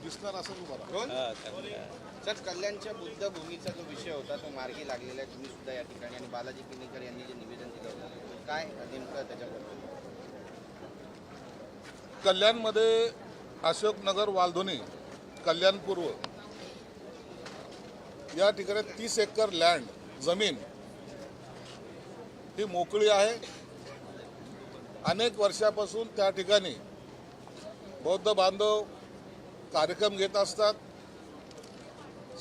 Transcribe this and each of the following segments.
दिसणार असं तुम्हाला. सर, कल्याणच्या बुद्धभूमीचा जो विषय होता तो मार्गी लागलेला आहे, तुम्ही सुद्धा या ठिकाणी, आणि बालाजी किनीकर यांनी जे निवेदन दिलं होतं काय नेमकं त्याच्याबद्दल? कल्याणमध्ये अशोकनगर, वालधुनी, कल्याण पूर्व या ठिकाणी 30 एकर लँड जमीन ही मोकळी आहे. अनेक वर्षापासून त्या ठिकाणी बौद्ध बांधव कार्यक्रम घेत असतात,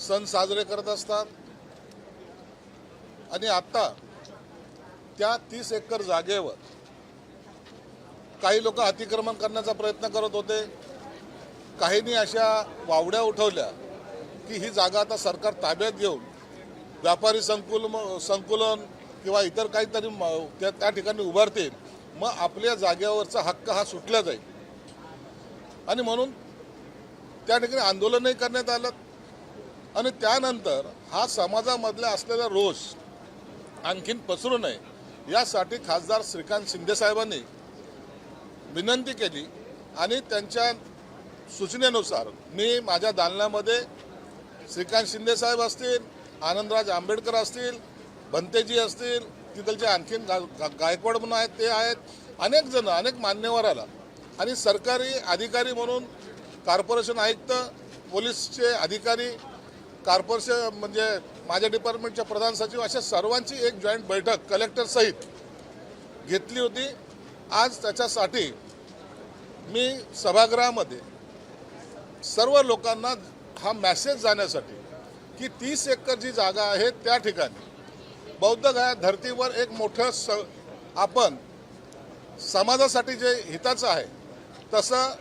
सण साजरे करत असतात. आणि आता त्या 30 एकर जागेवर काही लोक अतिक्रमण करण्याचा प्रयत्न करत होते. काहींनी अशा वावड्या उठवल्या की ही जागा आता सरकार ताब्यात घेऊन व्यापारी संकुलन किंवा इतर काहीतरी त्या ठिकाणी उभारतील, मग आपल्या जागेवरचा हक्क हा सुटला जाईल. आणि म्हणून त्या ठिकाणी आंदोलनही करण्यात आलं. आणि त्यानंतर हा समाजामधला असलेला रोष आणखीन पसरू नये यासाठी खासदार श्रीकांत शिंदे साहेबांनी विनंती केली. आणि त्यांच्या सूचनेनुसार मी माझ्या दालनामध्ये श्रीकांत शिंदे साहेब असतील, आनंदराज आंबेडकर असतील, भंतेजी असतील, तिथलचे आणखीन गायकवाड म्हणून आहेत ते आहेत, अनेक जण, अनेक मान्यवर आला. आणि सरकारी अधिकारी म्हणून कॉर्पोरेशन आयुक्त, पोलीसचे अधिकारी, कॉर्पोरेशन म्हणजे माझ्या डिपार्टमेंटच्या प्रधान सचिव, अशा सर्वांची एक जॉईंट बैठक कलेक्टर सहित घेतली होती. आज त्याच्यासाठी मी सभागृहामध्ये सर्व लोकांना हा मेसेज जाण्यासाठी की 30 एकर जी जागा आहे त्या ठिकाणी बौद्धगया धर्तीवर एक मोठं आपण समाजासाठी जे हिताचं आहे तसं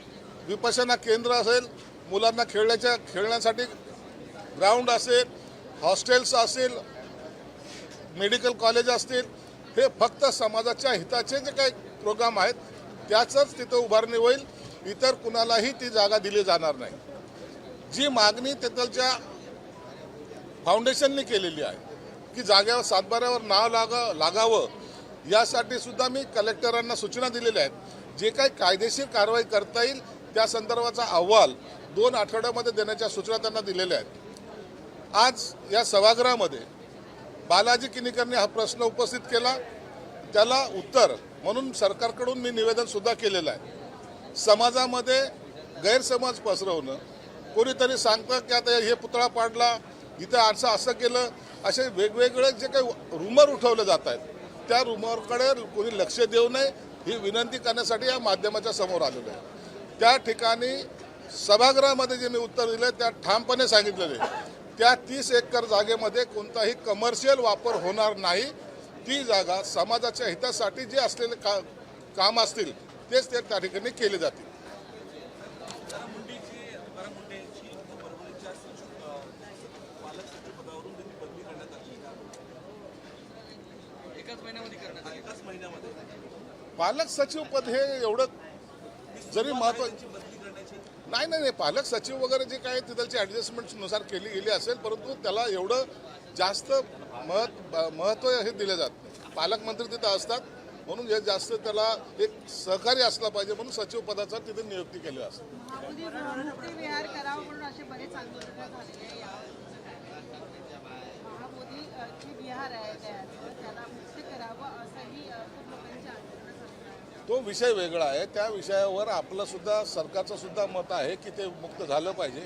विपश्यना केंद्र असेल, मुलांना खेळण्यासाठी ग्राउंड असेल, हॉस्टेल्स असेल, मेडिकल कॉलेज असतील, हे फक्त समाजाच्या हिताचे जे काही प्रोग्राम आहेत त्याचंच तिथं उभारणी होईल. इतर कुणालाही ती जागा दिली जाणार नाही. जी मागणी तिथलच्या फाउंडेशनने केलेली आहे की जागेवर सातबाऱ्यावर नाव लागावं, यासाठी सुद्धा मी कलेक्टरांना सूचना दिलेल्या आहेत. जे काही कायदेशीर कारवाई करता येईल त्या संदर्भाचा अहवाल 2 आठवड्यामध्ये देण्याच्या सूचना त्यांना दिलेल्या आहेत. आज या सभागृहामध्ये बालाजी किनीकरने हा प्रश्न उपस्थित केला, त्याला उत्तर म्हणून सरकारकडून मी निवेदन सुद्धा केलेलं आहे. समाजामध्ये गैरसमज पसरवणं, कोणीतरी सांगतं की आता हे पुतळा पाडला, इथं असं केलं, असे वेगवेगळे जे काही रुमर उठवले जात आहेत त्या रुमरकडे कोणी लक्ष देऊ नये ही विनंती करण्यासाठी या माध्यमाच्या समोर आलेलं आहे. त्या ठिकाणी सभागृहामध्ये जे मी उत्तर दिलं त्या ठामपणे सांगितलेले, त्या 30 एकर जागेमध्ये कोणताही कमर्शियल वापर होणार नाही. ती जागा समाजाच्या हितासाठी जे असलेले काम असतील तेच ते त्या ठिकाणी केले जातील. पालक सचिव पद हे एवढं जरी महत्वाचं नाही, पालक सचिव वगैरे जे काही तिथलची ॲडजस्टमेंटनुसार केली गेली असेल, परंतु त्याला एवढं जास्त महत्त्व हे दिले जात नाही. पालकमंत्री तिथं असतात म्हणून हे जास्त त्याला एक सहकारी असला पाहिजे म्हणून सचिव पदाचा तिथे नियुक्ती केली असते. तो विषय वेगळा आहे. त्या विषयावर आपलं सुद्धा सरकारचं सुद्धा मत आहे की ते मुक्त झालं पाहिजे.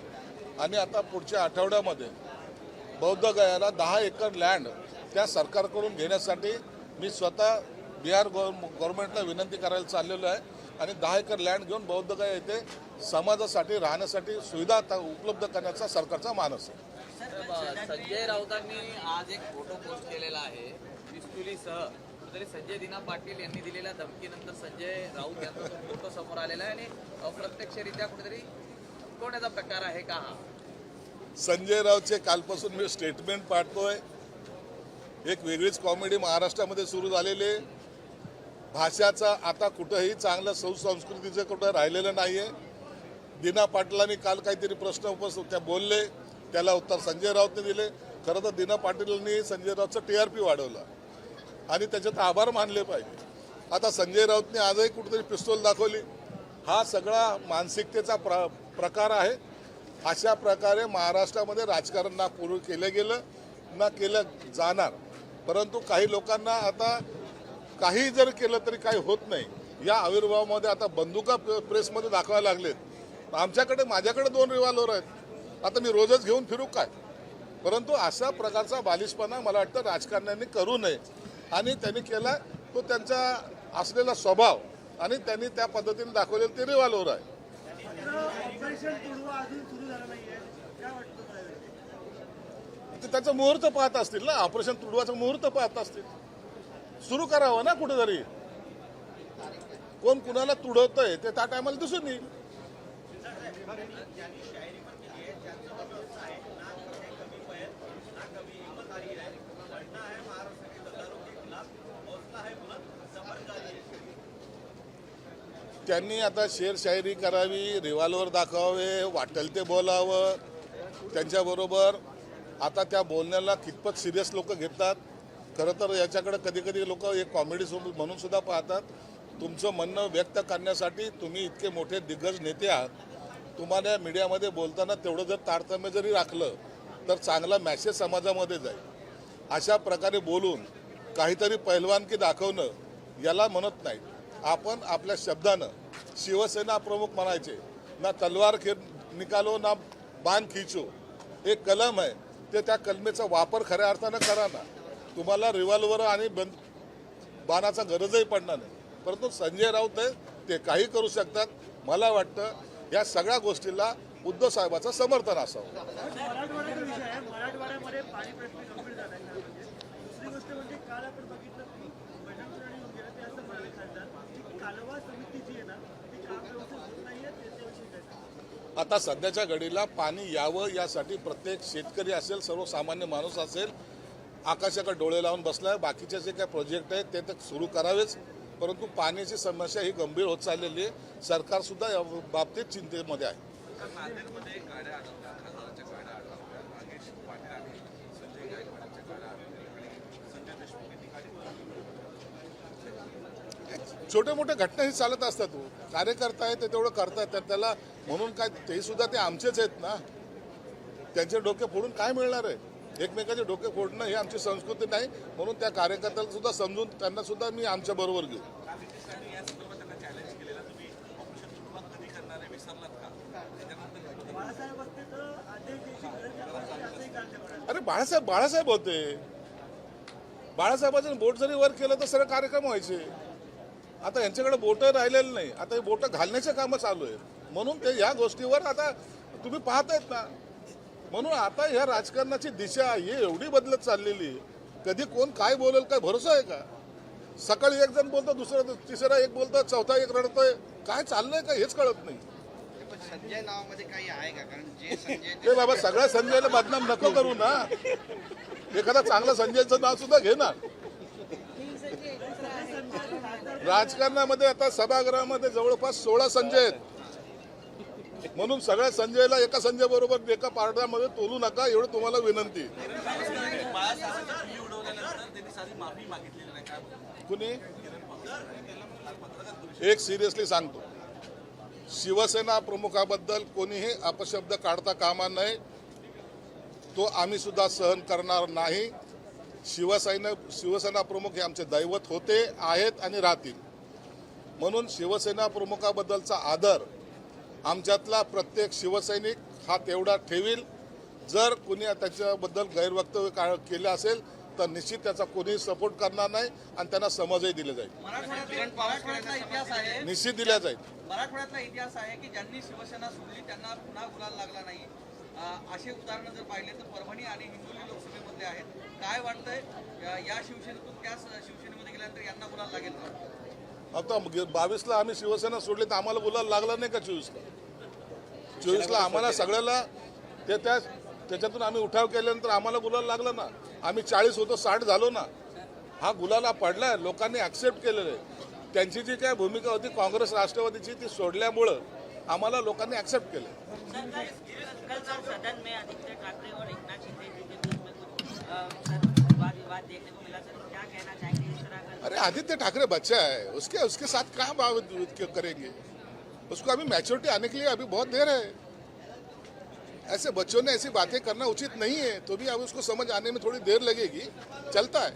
आणि आता पुढच्या आठवड्यामध्ये बौद्धगयाला 10 एकर लँड त्या सरकारकडून घेण्यासाठी मी स्वतः बिहार गव्हर्नमेंटला विनंती करायला चाललेलो आहे. आणि 10 एकर लँड घेऊन बौद्धगया येथे समाजासाठी राहण्यासाठी सुविधा उपलब्ध करण्याचा सरकारचा मानस आहे. संजय राऊतांनी आज एक फोटो पोस्ट केलेला आहे पिस्तुलीसह. तरी संजय दिना पाटील यांनी दिलेल्या धमकीनंतर संजय राऊत यांचा फोटो समोर आलेला आहे आणि अप्रत्यक्षरित्या कुठेतरी कोणाचा प्रकार आहे का हा? संजय राऊतचे कालपासून मी स्टेटमेंट पाठतोय. एक वेगळीच कॉमेडी महाराष्ट्रामध्ये सुरू झालेली. भाषाचा आता कुठंही चांगलं सुसंस्कृतीचं कुठं राहिलेलं नाही आहे. दिना पाटलांनी काल काहीतरी प्रश्न उपस्थित त्या बोलले, त्याला उत्तर संजय राऊतने दिले. खरं तर दिना पाटीलांनी संजय राऊतचं TRP वाढवलं आणि त्याच्यात आभार मानले पाहिजे. आता संजय राऊतने आजही कुठेतरी पिस्तूल दाखवली. हा सगळा मानसिकतेचा प्रकार आहे. अशा प्रकारे महाराष्ट्रामध्ये राजकारण ना पूर्व केलं गेलं ना केलं जाणार. परंतु काही लोकांना आता काही जर केलं तरी काही होत नाही या आविर्भावामध्ये आता बंदुका प्रेसमध्ये दाखवायला लागलेत. माझ्याकडे 2 रिव्हॉल्वर आहेत, आता मी रोजच घेऊन फिरू काय? परंतु अशा प्रकारचा बालिशपणा मला वाटतं राजकारण्यांनी करू नये आणि त्यांनी केला तो त्यांचा असलेला स्वभाव आणि त्यांनी त्या पद्धतीने दाखवलेलं ते रिव्हॉल्वर आहे. ते त्याचा मुहूर्त पाहत असतील ना, ऑपरेशन तुडवाचा मुहूर्त पाहत असतील. सुरू करावं ना कुठेतरी. कोण कुणाला तुडवतंय ते त्या टायमाला दिसून येईल. त्यांनी आता शेरशायरी करावी, रिव्हॉल्वर दाखवावे, वाटेल ते बोलावं. त्यांच्याबरोबर आता त्या बोलण्याला कितपत सिरियस लोक घेतात. खरं तर याच्याकडे कधी कधी लोक एक कॉमेडी म्हणून सुद्धा पाहतात. तुमचं म्हणणं व्यक्त करण्यासाठी तुम्ही इतके मोठे दिग्गज नेते आहात, तुम्हाला मीडियामध्ये बोलताना तेवढं जर तारतम्य जरी राखलं तर चांगला मॅसेज समाजामध्ये जाईल. अशा प्रकारे बोलून काहीतरी पैलवानकी दाखवणं याला म्हणत नाही. आपण आपल्या शब्दानं शिवसेना प्रमुख म्हणायचे ना, तलवार निकालो ना बाण खिचो. एक कलम आहे, ते त्या कलमेचा वापर खऱ्या अर्थानं करा ना. तुम्हाला रिव्हॉल्वर आणि बाणाचा गरजही पडणार नाही. परंतु संजय राऊत आहे ते काही करू शकतात. मला वाटतं या सगळ्या गोष्टीला उद्धव साहेबांचं समर्थन असावं. मराठवाड्यामध्ये पाणी प्रश्न गंभीर झाला आहे. दुसरी गोष्ट म्हणजे काल आपण बघितलं की बजरंग येऊन गेलं ते असं म्हणाले खासदार की कालवा समिती जी आहे ना ती काम व्यवस्थित होत नाहीये, त्याच्याविषयी काय सांगता? आता सध्याच्या घडीला पाणी यावं यासाठी प्रत्येक शेतकरी असेल, सर्वसामान्य माणूस असेल, आकाशाकडे डोळे लावून बसलाय. बाकीचे जे काही प्रोजेक्ट आहेत ते तर सुरू करावेच. परंतु पाण्याची समस्या ही गंभीर होत चाललेली आहे. सरकार सुद्धा या बाबतीत चिंतेमध्ये आहे. छोटे मोठे घटनाही चालत असतात. कार्यकर्ता आहे ते तेवढं करतात, त्याला म्हणून काय ते सुद्धा ते आमचेच आहेत ना. त्यांचे डोके फोडून काय मिळणार आहे? एकमेकाचे डोके फोडणं ही आमची संस्कृती नाही. म्हणून त्या कार्यकर्त्याला सुद्धा समजून त्यांना सुद्धा मी आमच्या बरोबर घेऊ. अरे बाळासाहेब होते. बाळासाहेबांचं बोट जरी वर केलं तर सगळे कार्यक्रम व्हायचे. आता यांच्याकडे बोट राहिलेलं नाही. आता हे बोट घालण्याचे कामं चालू आहेत. म्हणून ते या गोष्टीवर आता तुम्ही पाहतायत ना. म्हणून आता ह्या राजकारणाची दिशा ही एवढी बदलत चाललेली. कधी कोण काय बोलेल काय भरोसा आहे का? सकाळी एक जण बोलतो, दुसरा तिसरा एक बोलतो, चौथा एक रडतोय. काय चाललंय का हेच कळत नाही. संजय नावामध्ये काही आहे का? कारण जे संजय ते बाबा सगळ्या संजयला बदनाम नको करू ना. एखादा चांगला संजयचं नाव सुद्धा घे ना. राजकारणामध्ये आता सभागृहामध्ये जवळपास 16 संजय आहेत. म्हणून सगळ्या संजयला एका संजय बरोबर एका पारड्यामध्ये तोलू नका, एवढं तुम्हाला विनंती. कुणी एक सिरियसली सांगतो, शिवसेना प्रमुखाबद्दल कोणीही अपशब्द काढता कामा नये. तो आम्ही सुद्धा सहन करणार नाही. शिवसेना प्रमुख हे आमचे दैवत होते, आहेत आणि राहतील. म्हणून शिवसेना प्रमुखाबद्दलचा आदर आमच्यातला प्रत्येक शिवसैनिक हा तेवढा ठेवील. जर कुणी त्याच्याबद्दल गैरवक्तव्य केलं असेल तर निश्चित त्याचा कोणी सपोर्ट करणार नाही आणि त्यांना समजही दिले जाईल. मराठवाड्यातला इतिहास आहे, निश्चित दिल्या जाईल. मराठवाड्यातला इतिहास आहे की ज्यांनी शिवसेना सोडली त्यांना पुन्हा गुलाल लागला नाही. असे उदाहरणं जर पाहिले तर परभणी आणि हिंगोली लोकसभेमध्ये आहेत. काय वाटतंय या शिवसेनेतून त्या शिवसेनेमध्ये गेल्यानंतर यांना गुलाल लागेल का? आता 22ला आम्ही शिवसेना सोडली तर आम्हाला गुलाल लागला नाही का? 24ला आम्हाला सगळ्याला त्याच्यातून आम्ही उठाव केल्यानंतर आम्हाला गुलाल लागला ना. आम्ही 40 होतो 60 झालो ना. हा गुलाला पडलाय, लोकांनी ऍक्सेप्ट केलेलं आहे. त्यांची जी काय भूमिका होती काँग्रेस राष्ट्रवादीची ती सोडल्यामुळं आम्हाला लोकांनी ऍक्सेप्ट केलं. सदन में आदित्य ठाकरे और एकनाथ शिंदे जी के बीच में कुछ वाद देखने को मिला सर, क्या कहना चाहेंगे इस तरह का? अरे आदित्य ठाकरे बच्चा है, उसके साथ कहाँ बात करेंगे? उसको अभी मैच्योरिटी आने के लिए अभी बहुत देर है. ऐसे बच्चों ने ऐसी बातें करना उचित नहीं है, तो भी अब उसको समझ आने में थोड़ी देर लगेगी, चलता है।